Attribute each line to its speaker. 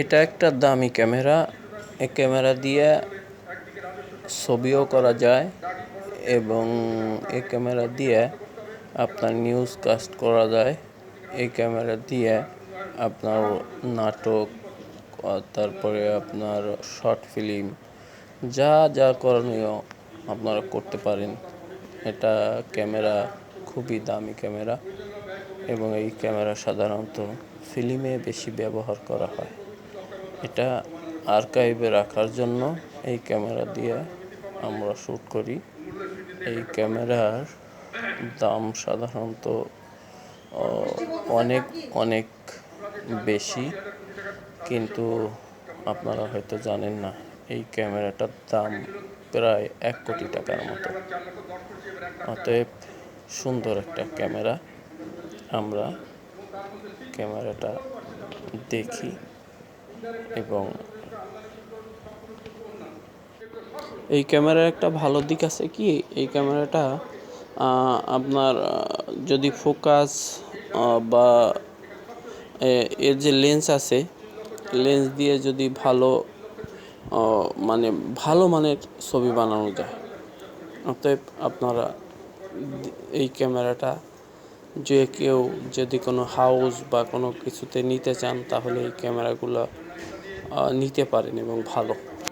Speaker 1: এটা একটা দামি ক্যামেরা। এই ক্যামেরা দিয়ে ছবিও করা যায় এবং এই ক্যামেরা দিয়ে আপনার নিউজ কাস্ট করা যায়। এই ক্যামেরা দিয়ে আপনার নাটক, তারপরে আপনার শর্ট ফিল্ম, যা যা করণীয় আপনারা করতে পারেন। এটা ক্যামেরা খুবই দামি ক্যামেরা এবং এই ক্যামেরা সাধারণত ফিল্মে বেশি ব্যবহার করা হয়। এটা আর্কাইভে রাখার জন্য এই ক্যামেরা দিয়ে আমরা শ্যুট করি। এই ক্যামেরার দাম সাধারণত অনেক অনেক বেশি, কিন্তু আপনারা হয়তো জানেন না এই ক্যামেরাটার দাম প্রায় 1 কোটি টাকার মতো। অতএব সুন্দর একটা ক্যামেরা। আমরা ক্যামেরাটা দেখি এবং এই ক্যামেরার একটা ভালো দিক আছে কি, এই ক্যামেরাটা আপনার যদি ফোকাস বা এর যে লেন্স আছে, লেন্স দিয়ে যদি ভালো মানের ছবি বানানো যায়। অতএব আপনারা এই ক্যামেরাটা যে কেউ যদি কোনো হাউস বা কোনো কিছুতে নিতে চান তাহলে এই ক্যামেরাগুলো নিতে পারেন এবং ভালো।